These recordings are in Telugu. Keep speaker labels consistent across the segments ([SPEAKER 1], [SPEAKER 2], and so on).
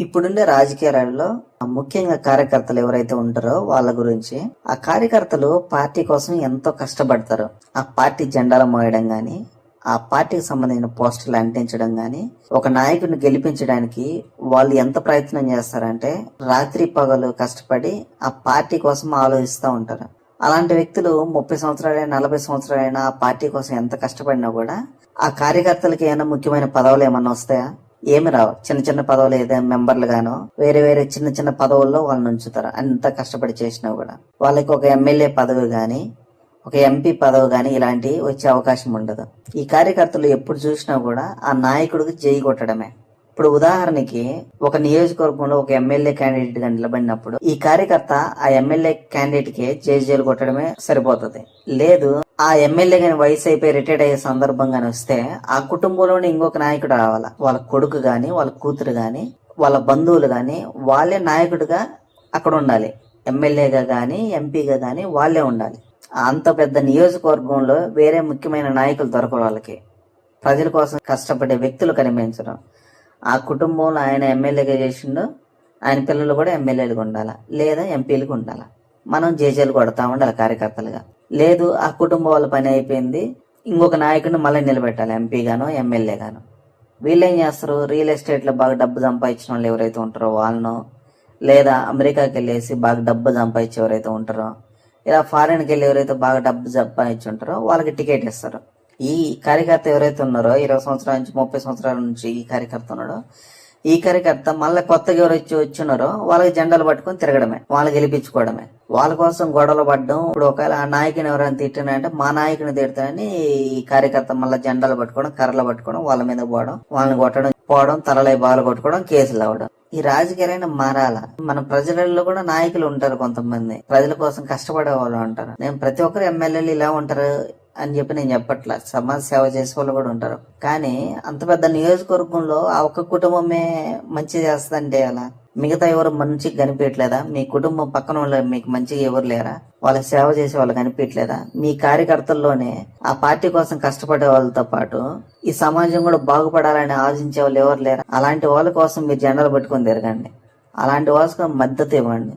[SPEAKER 1] ఇప్పుడుండే రాజకీయాలలో ముఖ్యంగా కార్యకర్తలు ఎవరైతే ఉంటారో వాళ్ళ గురించి, ఆ కార్యకర్తలు పార్టీ కోసం ఎంతో కష్టపడతారు. ఆ పార్టీ జెండాలు మోయడం గాని, ఆ పార్టీకి సంబంధించిన పోస్టర్లు అంటించడం గాని, ఒక నాయకుడిని గెలిపించడానికి వాళ్ళు ఎంత ప్రయత్నం చేస్తారంటే రాత్రి పగలు కష్టపడి ఆ పార్టీ కోసం ఆలోచిస్తూ ఉంటారు. అలాంటి వ్యక్తులు 30 సంవత్సరాలైనా 40 సంవత్సరాలైనా ఆ పార్టీ కోసం ఎంత కష్టపడినా కూడా ఆ కార్యకర్తలకి ఏమైనా ముఖ్యమైన పదవులు ఏమన్నా వస్తాయా? ఏమి రావు. చిన్న చిన్న పదవులు ఏదైనా మెంబర్లు గానో వేరే వేరే చిన్న చిన్న పదవుల్లో వాళ్ళని ఉంచుతారు. అంత కష్టపడి చేసినా కూడా వాళ్ళకి ఒక ఎమ్మెల్యే పదవి గాని, ఒక ఎంపీ పదవి గాని ఇలాంటివి వచ్చే అవకాశం ఉండదు. ఈ కార్యకర్తలు ఎప్పుడు చూసినా కూడా ఆ నాయకుడికి జై కొట్టడమే. ఇప్పుడు ఉదాహరణకి ఒక నియోజకవర్గంలో ఒక ఎమ్మెల్యే క్యాండిడేట్ గా నిలబడినప్పుడు ఈ కార్యకర్త ఆ ఎమ్మెల్యే క్యాండిడేట్ కి జైలు కొట్టడమే సరిపోతుంది. లేదు ఆ ఎమ్మెల్యే గాని వయసు అయిపోయి రిటైర్డ్ అయ్యే సందర్భం గాని వస్తే ఆ కుటుంబంలోనే ఇంకొక నాయకుడు రావాలా. వాళ్ళ కొడుకు గాని, వాళ్ళ కూతురు గాని, వాళ్ళ బంధువులు గాని వాళ్ళే నాయకుడిగా అక్కడ ఉండాలి. ఎమ్మెల్యేగా గాని, ఎంపీగా గాని వాళ్ళే ఉండాలి. అంత పెద్ద నియోజకవర్గంలో వేరే ముఖ్యమైన నాయకులు దొరకరు. వాళ్ళకి ప్రజల కోసం కష్టపడే వ్యక్తులు కనిపించడం. ఆ కుటుంబంలో ఆయన ఎమ్మెల్యేగా చేసిండు, ఆయన పిల్లలు కూడా ఎమ్మెల్యేలుగా ఉండాలా, లేదా ఎంపీలుగా ఉండాలా. మనం జేజేలు కొడతా ఉండాలి కార్యకర్తలుగా. లేదు ఆ కుటుంబం వాళ్ళ పని అయిపోయింది, ఇంకొక నాయకుడిని మళ్ళీ నిలబెట్టాలి, ఎంపీ గానో ఎమ్మెల్యే గానో. వీళ్ళు ఏం చేస్తారు? రియల్ ఎస్టేట్ లో బాగా డబ్బు సంపాదించిన వాళ్ళు ఎవరైతే ఉంటారో వాళ్ళను, లేదా అమెరికాకి వెళ్ళేసి బాగా డబ్బు సంపాదించి ఎవరైతే ఉంటారో, ఇలా ఫారెన్కి వెళ్ళి ఎవరైతే బాగా డబ్బు సంపాదించి ఉంటారో వాళ్ళకి టికెట్ ఇస్తారు. ఈ కార్యకర్త ఎవరైతే ఉన్నారో 20 సంవత్సరాల నుంచి 30 సంవత్సరాల నుంచి ఈ కార్యకర్త ఉన్నాడో, ఈ కార్యకర్త మళ్ళీ కొత్తగా ఎవరైతే వచ్చినారో వాళ్ళకి జెండాలు పట్టుకొని తిరగడమే, వాళ్ళకి గెలిపించుకోవడమే. వాళ్ళ కోసం గొడవలు పడడం. ఇప్పుడు ఒకవేళ ఆ నాయకుని ఎవరైనా తిట్టినంటే మా నాయకుని తిడతానని ఈ కార్యకర్త మళ్ళీ జెండాలు పట్టుకోవడం, కర్రలు పట్టుకోవడం, వాళ్ళ మీద పోవడం, వాళ్ళని కొట్టడం, పోవడం, తలలై బాలు కొట్టుకోవడం, కేసులు అవ్వడం. ఈ రాజకీయాలైన మారాల. మన ప్రజలలో కూడా నాయకులు ఉంటారు, కొంతమంది ప్రజల కోసం కష్టపడే వాళ్ళు ఉంటారు. నేను ప్రతి ఒక్కరు ఎమ్మెల్యేలు ఇలా ఉంటారు అని చెప్పి నేను చెప్పట్లా, సమాజ సేవ చేసే వాళ్ళు కూడా ఉంటారు. కానీ అంత పెద్ద నియోజకవర్గంలో ఆ ఒక్క కుటుంబమే మంచి చేస్తుందంటే అలా మిగతా ఎవరు మంచిగా కనిపించట్లేదా? మీ కుటుంబం పక్కన వాళ్ళు మీకు మంచిగా ఎవరు లేరా? వాళ్ళ సేవ చేసే వాళ్ళు కనిపించట్లేదా? మీ కార్యకర్తల్లోనే ఆ పార్టీ కోసం కష్టపడే వాళ్ళతో పాటు ఈ సమాజం కూడా బాగుపడాలని ఆశించే వాళ్ళు ఎవరు లేరా? అలాంటి వాళ్ళ కోసం మీరు జెండాలు పట్టుకొని తిరగండి. అలాంటి వాళ్ళకి మద్దతు ఇవ్వండి.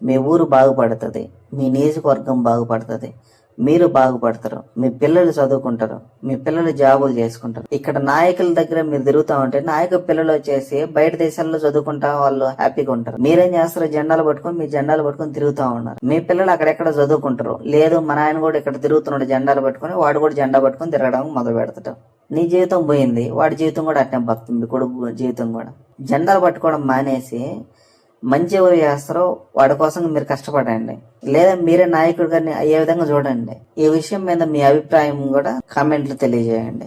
[SPEAKER 1] మీ ఊరు బాగుపడుతుంది, మీ నియోజకవర్గం బాగుపడుతుంది, మీరు బాగుపడతారు, మీ పిల్లలు చదువుకుంటారు, మీ పిల్లలు జాబులు చేసుకుంటారు. ఇక్కడ నాయకుల దగ్గర మీరు తిరుగుతా ఉంటే నాయకుల పిల్లలు వచ్చేసి బయట దేశాల్లో చదువుకుంటా వాళ్ళు హ్యాపీగా ఉంటారు. మీరేం చేస్తారు? జెండాలు పట్టుకొని మీ జెండాలు పట్టుకొని తిరుగుతా ఉన్నారు. మీ పిల్లలు అక్కడెక్కడ చదువుకుంటారు. లేదు మన ఆయన కూడా ఇక్కడ తిరుగుతున్నాడు జెండాలు పట్టుకొని, వాడు కూడా జెండా పట్టుకొని తిరగడం మొదలు పెడతాడు. నీ జీవితం పోయింది, వాడి జీవితం కూడా అట్నే పడుతుంది, కొడుకు జీవితం కూడా. జెండాలు పట్టుకోవడం మానేసి మంచి ఎవరు చేస్తారో వాడి కోసం మీరు కష్టపడండి. లేదా మీరే నాయకుడిగా అయ్యే విధంగా చూడండి. ఈ విషయం మీద మీ అభిప్రాయం కూడా కామెంట్లు తెలియజేయండి.